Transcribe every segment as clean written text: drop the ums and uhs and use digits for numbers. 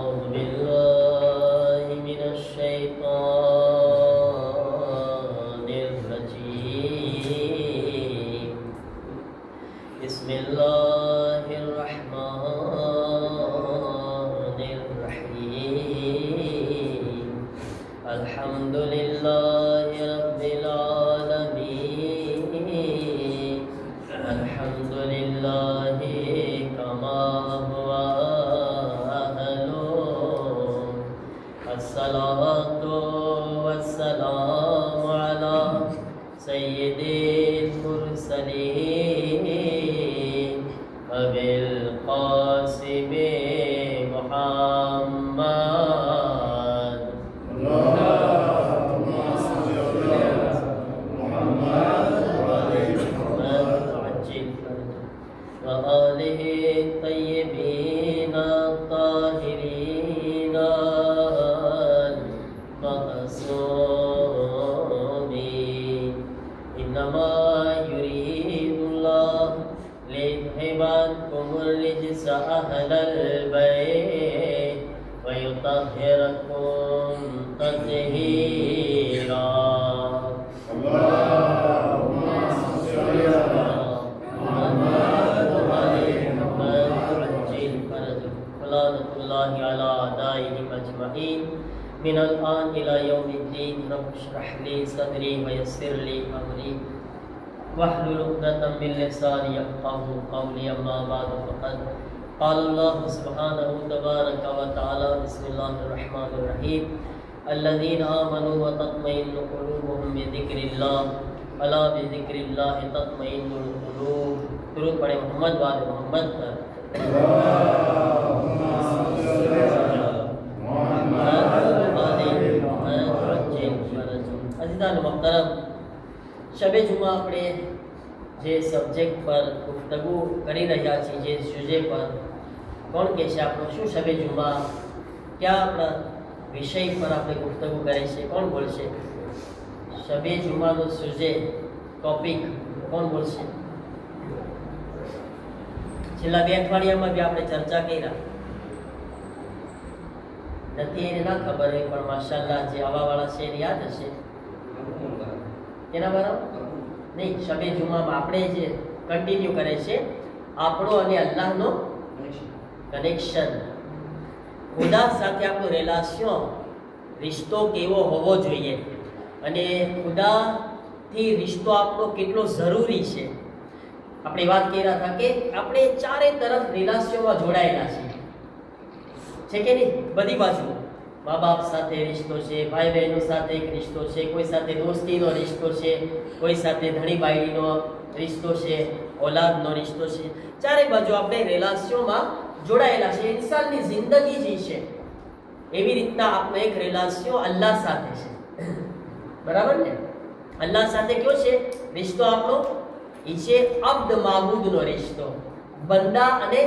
أعوذ بالله من الشيطان الرجيم بسم الله الرحمن الرحيم الحمد لله رب العالمين الحمد لله كما هو أهله الصلاة والسلام على سيد المرسلين أبي القاسم محمد اللهم صل على محمد وعجل وآله الطيبين الطاهرين المعصومين إنما يريد الله ليذهب عنكم الرجس أهل البيت ويطهركم تطهيرا اللهم صل على محمد وآل محمد وعجل فرجهم ولعنة الله على أعدائهم أجمعين من الآن إلى يوم الدين رب اشرح لي صدري ويسر لي أمري واحلل عقدة من لساني يفقهوا قولي أما بعد فقد قال الله سبحانه تبارك وتعالى بسم الله الرحمن الرحيم الذين آمنوا وتطمئن قلوبهم بذكر الله अला बिज़िक्रिल्लाह तत्मइन्नुल क़ुलूब। दुरूद पढ़े मोहम्मद वाले मोहम्मद पर। अज़ीज़ान मोहतरम, शबे जुमा આપણે જે સબ્જેક્ટ પર ગુફ્તગુ કરી રહ્યા છીએ, જે સુજે પર કોણ કહે છે આપણો શું શબે જુમા ક્યાં આપણા વિષય પર આપણે ગુફ્તગુ કરે છે, કોણ બોલશે? शबे जुमा नो सुजे टॉपिक कौन बोलशे? छेल्ला बे अठवाडियामां बी आपणे चर्चा कर्या नथी एने ना खबर होय पण माशाअल्लाह जे आवावाळा छे एने याद हशे केना बराबर नहीं। शबे जुमामां आपणे जे कन्टिन्यू करे छे आपणो अने अल्लाहनो कनेक्शन, खुदा साथे आपणो रिलेशन रिश्तो केवो होवो जोईए અને ખુદાથી રિશ્તો આપણો કેટલો જરૂરી છે। આપણે વાત કર્યા હતા કે આપણે ચારે તરફ રિલાશનમાં જોડાયેલા છે કે નહીં? બધી બાજુ મા બાપ સાથે રિશ્તો છે, ભાઈ બહેનો સાથે એક રિશ્તો છે, કોઈ સાથે દોસ્તીનો રિશ્તો છે, કોઈ સાથે ધણી બાયડીનો રિશ્તો છે, औलादનો રિશ્તો છે। ચારે બાજુ આપણે રિલાશનમાં જોડાયેલા છે। ઇન્સાનની જિંદગી જે છે એવી રીતના આપણો એક રિલાશન અલ્લાહ સાથે છે, बराबर ने? अल्लाह साथे क्यों छे रिश्तो आपनो? ई छे अब्द माबूद नो रिश्तो, बंदा अने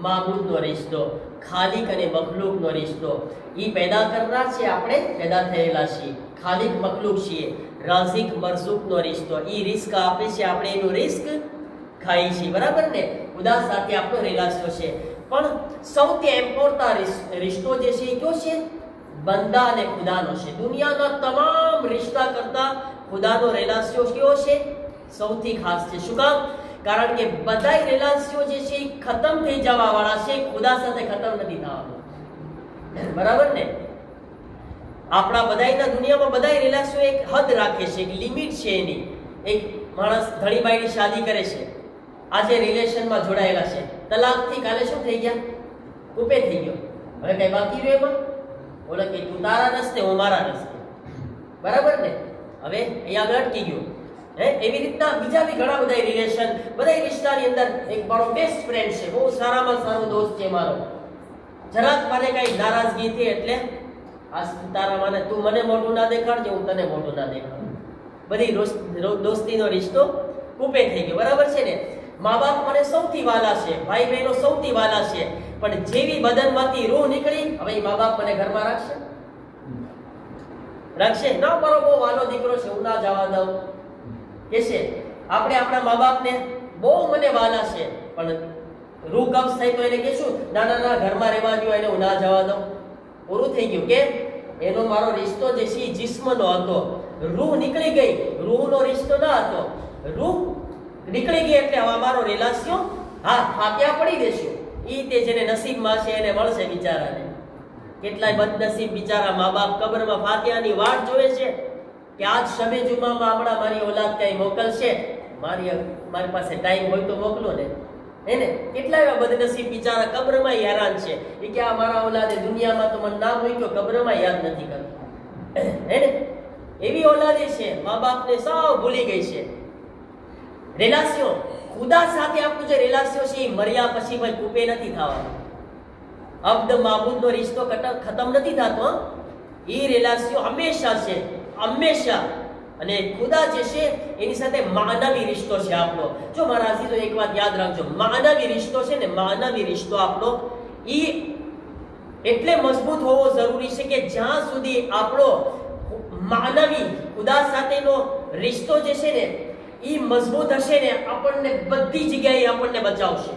माबूद नो रिश्तो, खालिक अने मखलूक नो रिश्तो। ई पैदा करना छे आपणे पैदा थयेला छीए, खालिक मखलूक छीए, राज़िक मरज़ूक नो रिश्तो। ई रिस्क आपे छे, आपणे एनो रिस्क खाई छीए, बराबर ने? खुदा साथे आपनो रिश्तो छे, पण सौथी इम्पोर्टન્ટ रिश्तो जे छे क्यो छे? बंदा ने खुदानो छे। दुनियाना तमाम रिश्ता करता खुदानो रिलेशन क्यो छे? सौथी खास छे। शुं काम? कारण के बधाय रिलेशन जे छे खत्म थई जवा वाळा छे, खुदा साथे खत्म नथी थवानो, बराबर ने? आपणा बधायना दुनियामां बधाय रिलेशन एक हद राखे छे, एक लिमिट छे एनी। एक माणस धणी बाईनी शादी करे छे, आजे रिलेशनमां जोडाયેલા छे, तलाकथी काले शुं थई गया? कूपे थई गयो। हवे कई बाकी रह्यो एमां? बोले कि तू तारा रस्ते हूँ मारा रस्ते, बराबर ने? हवे अहींया આગળ અટકી ગયો હે। એવી રીતના બીજા બી ઘણા બધા રિલેશન, બધા રિશ્તાની અંદર એક મારો બેસ્ટ ફ્રેન્ડ છે, બહુ સારામાં સારો દોસ્ત છે મારો। જરાક મને કઈ નારાજગી થઈ એટલે આ તારા મને તું મને મોટું ના દેખાડજે, હું તને મોટું ના દેખાડું। બધી દોસ્તીનો રિશ્તો કૂપે થઈ ગયો, બરાબર છે ને? મા બાપ મને સૌથી વાલા છે, ભાઈ બહેનો સૌથી વાલા છે, પણ જેવી બદનમાંથી રૂહ નીકળી, હવે મા બાપ મને ઘરમાં રાખશે? રાખશે ના? મારો બહુ વાલો દીકરો છે, હું ના જવા દઉં કે છે? આપણે આપણા મા બાપને બહુ મને વાલા છે, પણ રૂહ કબ્ઝ થાય તો એને કહેશું ના ના ના ઘરમાં રહેવા દો, એને હું ના જવા દઉં. પૂરું થઈ ગયું. કે એનો મારો રિશ્તો જે છે જિસ્મનો હતો, રૂહ નીકળી ગઈ, રૂહનો રિશ્તો ન હતો. રૂહ નીકળી ગઈ એટલે હવે મારો રિલાસ્યો હા ફાટ્યા પડી દેશું. ઈ તે જેને નસીબમાં છે એને મળશે બિચારાને. કેટલાય બદનસીબ બિચારા મા બાપ કબરમાં ફાત્યાની વાટ જોવે છે કે આજ શબે જુમામાં હમણાં મારી ઓલાદ કઈ મોકલશે, મારી પાસે ટાઈમ હોય તો મોકલો ને. એને કેટલા એવા બદનસીબ બિચારા કબરમાં હેરાન છે. એ કે આ મારા ઓલાદે દુનિયામાં તો મને નામ મૂક્યો, કબરમાં યાદ નથી કરતો. એને એવી ઓલાદે છે મા બાપને સાવ ભૂલી ગઈ છે. રિલાસ્યો ખુદા સાથે આપણું જે રિલાસ્યો છે એ મર્યા પછી ભાઈ કૂપે નથી થવાનું. અબ્દ માબૂદનો રિશ્તો ખતમ નથી થતો. એ રિલાસ્યો હંમેશા છે, હંમેશા. અને ખુદા જે છે એની સાથે માનવી રિશ્તો છે આપણો. જો મારા અઝીઝો એક વાત યાદ રાખજો, માનવી રિશ્તો છે ને, માનવી રિશ્તો આપણો એ એટલે મજબૂત હોવો જરૂરી છે કે જ્યાં સુધી આપણો માનવી ખુદા સાથેનો રિશ્તો જે છે ને એ મજબૂત હશે ને, આપણને બધી જગ્યાએ આપણને બચાવશે,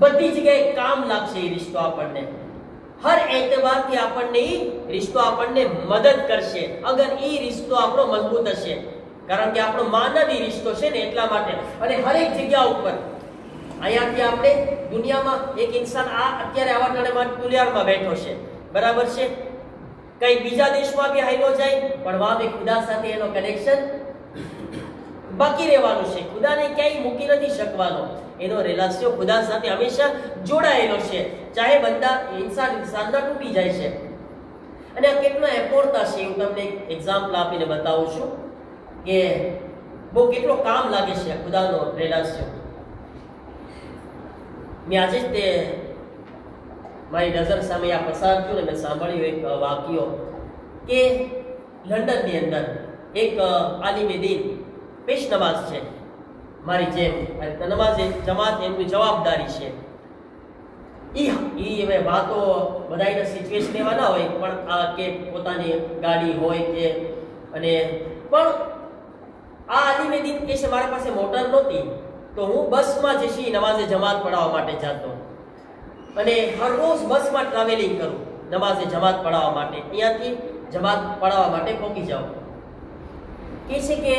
બધી જગ્યાએ કામ લાગશે એ રિશ્તો આપણને. હર એતબારથી આપણને એ રિશ્તો આપણને મદદ કરશે અગર એ રિશ્તો આપણો મજબૂત હશે. કારણ કે આપણો માનવી રિશ્તો છે ને એટલા માટે. અને હરેક જગ્યા ઉપર અહીંયાથી આપણે દુનિયામાં એક ઇન્સાન આ અત્યારે આવા ટાણેમાં તુલિયારમાં બેઠો છે, બરાબર છે. કઈ બીજા દેશમાં બી હાઈલો જાય પણ વાહ બી ખુદા સાથે એનો કનેક્શન બાકી રહેવાનું છે. ખુદાને ક્યાંય મૂકી નથી શકવાનો. એનો રિલાસ્યો ખુદા સાથે હંમેશા જોડાયેલો છે, ચાહે બંદા ઇન્સાનના તૂટી જાય છે. અને આ કેટલો એપોર્ટા છે હું તમને એક એક્ઝામ્પલ આપીને બતાવું છું કે બહુ કેટલો કામ લાગે છે ખુદાનો રિલાસ્યો. મેં આજે જ તે મારી નજર સામે આ પસાર થયું ને મેં સાંભળ્યું એક વાક્યો કે લંડનની અંદર એક આલિમે દીન પેશ નમાઝ છે, મારી જેમ નમાઝે જમાત એમની જવાબદારી છે. ઈ હવે વાતો બધાના સિચ્યુએશન એવા ના હોય પણ આ કે પોતાની ગાડી હોય કે અને પણ આ આલિમે દીન કે છે મારા પાસે મોટર નહોતી તો હું બસમાં જે છે નમાઝે જમાત પઢાવવા માટે જતો અને હર રોજ બસમાં ટ્રાવેલિંગ કરું નમાઝે જમાત પઢાવવા માટે. અહીંયાથી જમાત પઢાવવા માટે પહોંચી જાઉં. કે છે કે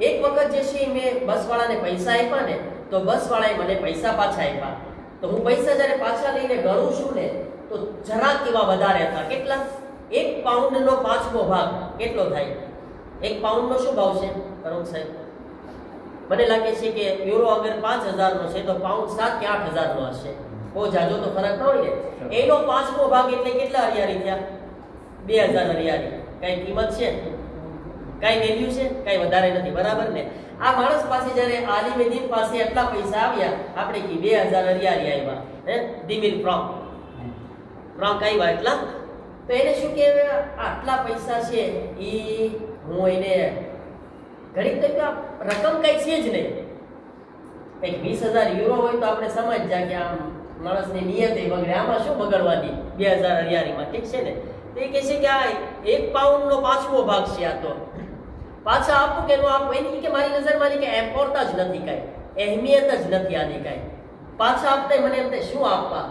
એક વખત જે છે મેં બસવાળાને પૈસા આપ્યા ને તો બસવાળાએ મને પૈસા પાછા આપ્યા. તો હું પૈસા જ્યારે પાછા લઈને ગણું છું ને તો જરાક એવા વધારે હતા. કેટલા? 1 પાઉન્ડનો 5મો ભાગ કેટલો થાય? 1 પાઉન્ડનો શું ભાવ છે કરુણ સાહેબ? મને લાગે છે કે યુરો અગર 5000નો છે તો પાઉન્ડ 7 કે 8000નો હશે. બહુ જાજો તો ફરક ન હોય ને. એનો 5મો ભાગ એટલે કેટલા હરિયાળી થયા? 2000 હરિયાળી. કઈ કિંમત છે? કઈ વેલ્યુ છે? કઈ વધારે નથી, બરાબર ને? આ માણસ પાસે જ્યારે આલિમે દીન પાસે એટલા પૈસા આવ્યા, આપણે કે 2000 હરિયાળી આવ્યા, હે દિમિલ ફ્રોમ આવ્યા એટલા. તો એને શું કે આટલા પૈસા છે ઈ હું એને ઘડીક તો રકમ કઈ છે જ નહીં. કઈક 20000 યુરો હોય તો આપણે સમજ જાય કે આમ માણસની નિયત બગડે. આમાં શું બગડવાની 2000 હરિયાળીમાં? ઠીક છે ને? તો એ કહે છે કે આ 1 પાઉન્ડનો 5મો ભાગ છે. આ તો પાછા આપું કે ન આપું એની કે મારી નજરમાં કે એમ્પોર્ટા જ નથી, કાંઈ અહેમિયત જ નથી આની કાંઈ. પાછા આપતા મને એમ થાય શું આપવા?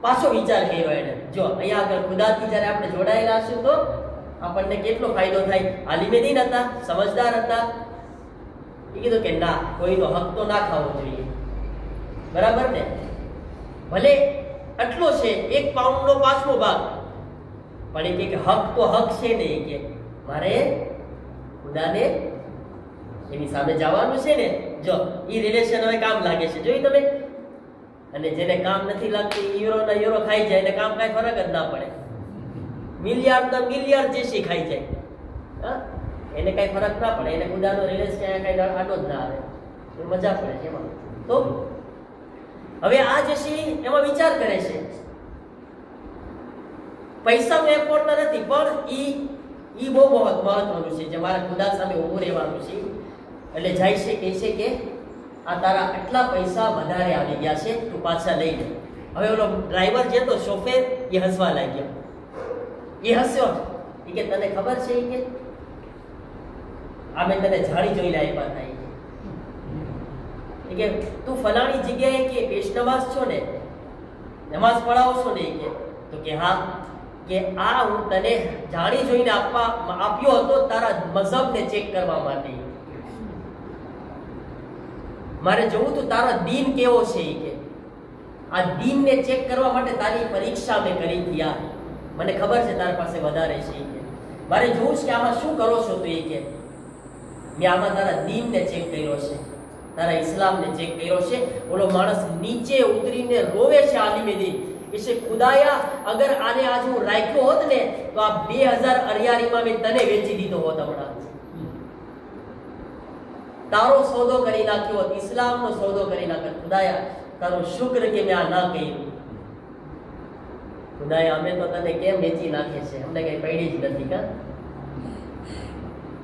પાછો વિચાર કર્યો એને. જો અહીંયા આગળ ખુદાથી જ્યારે આપણે જોડાયેલા હશું તો આપણને કેટલો ફાયદો થાય. આલિમે દીન હતા, સમજદાર હતા. એ કીધું કે ના, કોઈનો હક તો ના ખાવો જોઈએ, બરાબર ને? ભલે આટલો છે 1 પાઉન્ડનો 5મો ભાગ, પણ એ કે હક તો હક છે ને. એ કે મારે ખુદાને એની સામે જવાનું છે ને. જો ઈ રિલેશન હવે કામ લાગે છે, જોઈ તમે. અને જેને કામ નથી લાગતું યુરોના યુરો ખાઈ જાય, એને કામ કાંઈ ફરક જ ના પડે. મિલિયાર્ડના મિલિયાર્ડ જે ખાઈ જાય, હા, એને કાંઈ ફરક ના પડે. એને ખુદાનો રિલેશન કાંઈ આડો જ ના આવે, મજા પડે છે એમાં. તો હવે આ જે છે એમાં વિચાર કરે છે. પૈસાનો એમ્પોર્ટ નથી પણ ઈ બહુ મહત્વનું છે. જે મારા ખુદા સામે ઊભું રહેવાનું છે. એટલે જાય છે કહે છે કે આ તારા આટલા પૈસા વધારે આવી ગયા છે, તું પાછા લઈ લે. હવે ઓલો ડ્રાઈવર જે તો શોફેર એ હસવા લાગ્યો. એ હસ્યો. એ કે તને ખબર છે એ કે આ મેં તને જાણી જોઈને આપ્યા હતા. કે તું ફલાણી જગ્યાએ કે પેશનવાસ છો ને, નમાઝ પઢાવો છો ને, તો કે હા, કે આ હું તને જાણી જોઈને આપ્યો હતો તારા મઝહબને ચેક કરવા માટે. મારે જોવું તું તારો દીન કેવો છે. કે આ દીનને ચેક કરવા માટે તારી પરીક્ષા મેં કરી હતી. મને ખબર છે તારી પાસે વધારે છે. કે મારે જોવું છે કે આમાં શું કરો છો. તો એ કે મેં આમાં તારા દીનને ચેક કર્યો છે, તારા ઇસ્લામને ચેક કર્યો છે. ઓલો માણસ નીચે ઉતરીને રોવે છે આલિમે દીન. इसे खुदाया अगर आने आज હું રાખ્યો હોત ને તો આ 2000 અરિયારીમાં મેં તને વેચી દીધો હોત. હમણાં તારો સોદો કરી નાખ્યો હોત, ઇસ્લામનો સોદો કરી નાખ્યો. ખુદાયા તારો શુક્ર કે મેં આ ના કર્યું. ખુદાયા અમે તો તને કેમ વેચી નાખે છે, અમને કઈ પડી જ નથી. કા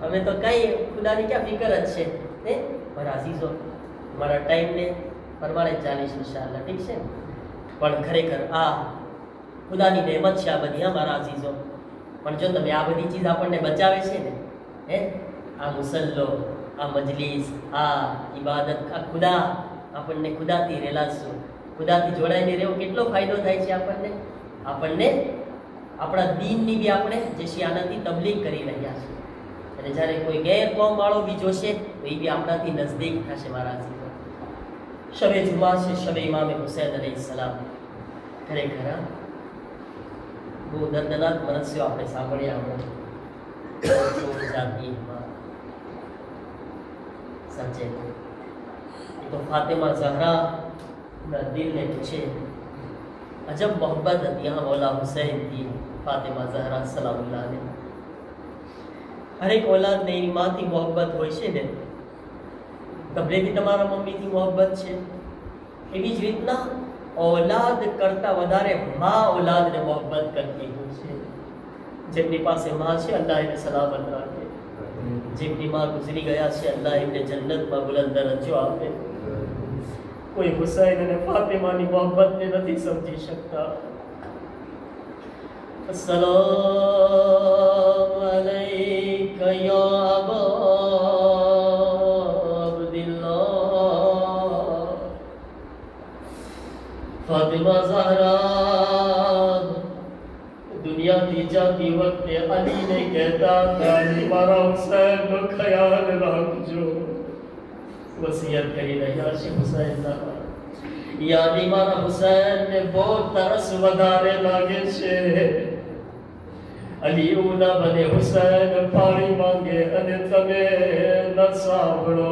અમે તો કઈ ખુદાની ક્યાં ફિકર જ છે. હે મારા અઝીઝો, મારા ટાઈમને પ્રમાણે ચાલીશ ઇન્શાઅલ્લાહ. ઠીક છે. પણ ખરેખર આ ખુદાની રહેમત છે આ બધી. મારા અઝીઝો, પણ જો તમે આ બધી ચીજ આપણને બચાવે છે ને, હે આ મુસલ્લો, આ મજલિસ, આ ઇબાદત, આ ખુદા, આપણને ખુદાથી રેલાશું, ખુદાથી જોડાઈને રહેવો કેટલો ફાયદો થાય છે આપણને. આપણને આપણા દીનની બી આપણે જે છે આનાથી તબલીગ કરી રહ્યા છે. અને જ્યારે કોઈ ગેર કોમ વાળો બી જોશે તો એ બી આપણાથી નજદીક થશે. મારા અઝીઝો, શબે જુમા છે, શબે ઇમામ હુસૈન અલૈહિસ્સલામ. ખરેખર બહુ દર્દનાક મનસ્યો આપણે સાંભળ્યા. સાચે એ તો ફાતિમા ઝહરા ના દિલને પૂછે અજબ મોહબ્બત હતી હા મૌલા હુસૈન की. ફાતિમા ઝહરા સલામુલ્લાહ અલૈહ. હરેક ઓલાદને એની માથી મોહબ્બત હોય છે ને. તમને બી તમારા મમ્મીથી મોહબ્બત છે, એવી જ રીતના औलाद करता વધારે માં औलादને મોહબ્બત કરતી હોય છે. જેમની પાસે માં છે અલ્લાહ એને સલામત રાખે, જેમની માં ગુજરી ગયા છે અલ્લાહ એમને જન્નતમાં બુલંદ દરજ્જો આપે. કોઈ હુસૈન અને ફાતિમાની મોહબ્બતને નથી સમજી શકતા. अस्सलाम अलैका या फातिमा ज़हरा दुनिया जाती वक्त अली ने कहता था मारा हुसैन નો ખ્યાલ રાખજો. વસિયત કરી રહ્યા છે હુસૈન ના. યાની મારા હુસૈન ને બહુ તરસ વધારે લાગે છે. અલી ઉના બને હુસૈન પાણી માંગે અને તમે ન સાંભળો.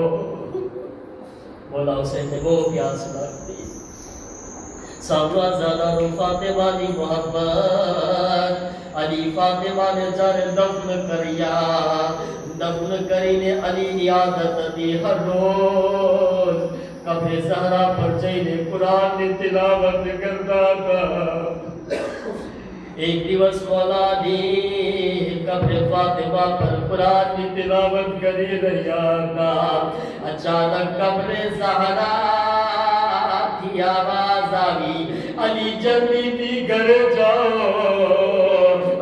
બોલા હુસૈન ને બહુ પ્યાસ લાગતી. સાવરા ઝાલા ફાતિમાની મોહબ્બત. અલી ફાતિમાને જ્યારે દફન કર્યા, દફન કરીને અલીની આદત હતી હર રોજ કબ્રે ઝહરા પર જઈને કુરાનની તિલાવત કરતા હતા. એક દિવસ મૌલાની કબ્રે ફાતિમા પર કુરાનની તિલાવત કરી રહ્યા હતા. અચાનક કબ્રે ઝહરા की आवाज आई अली जल्दी थी घरे जाओ.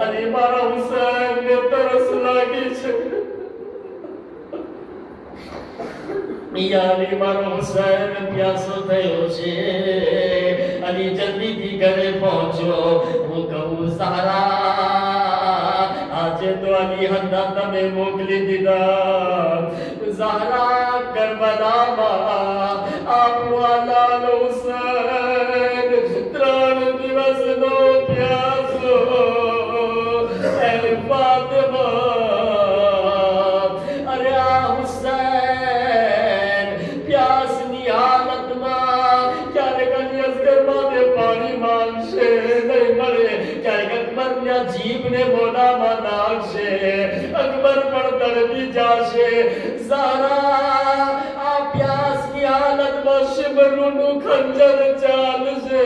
अली मारा हुसैन ने तरस लागी છે. અલી મારો હુસૈન પ્યાસો થયો છે. અલી જલ્દી થી ઘરે પહોંચો. હું કહું ઝહરા આજે તો અલી હન્ના તમે મોકલી દીધા. ઝહરા કરબલામાં આપવાલા હુસૈન 3 દિવસનો પ્યાસો. એ ફાતિમા અરે આ હુસૈન પ્યાસની હાલતમાં ક્યારેક અલી અસગરમાં પાણી માંગશે, નહીં મળે. ક્યારેક અકબરના જીભને મોઢામાં નાખશે. અકબર પણ તડપી જશે. ઝહરા આ પ્યાસની હાલતમાં શિબરુનું ખંજર ચાલશે.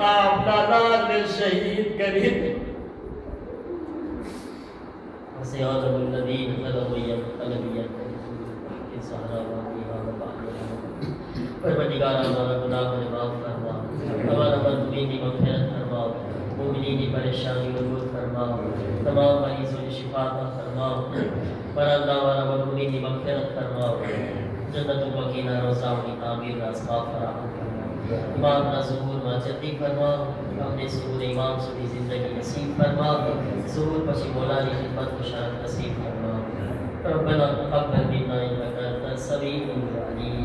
આપના લાલને શહીદ કરી परवरदिगार हमारा गुनाहों ने माफ फरमा, हमारा मजलूमी की मग़फ़िरत फरमाओ, मुमिनीन की परेशानी को दूर फरमाओ, तमाम मरीज़ों की शिफा अता फरमाओ. पर अल्लाह हमारा मजलूमी की मग़फ़िरत फरमाओ. जन्नतुल बकी ना रोज़ाओं की तामीर का असबाब फराहम फरमा। इमाम ना ज़ुहूर में जल्दी फरमा, अपने ज़ुहूर इमाम सुधी ज़िंदगी नसीब फरमा, ज़ुहूर पशी मौलानी खिदमत को शान नसीब फरमा। रब्बना तक़ब्बल मिन्ना इन्नका अंतस समीउल अलीम।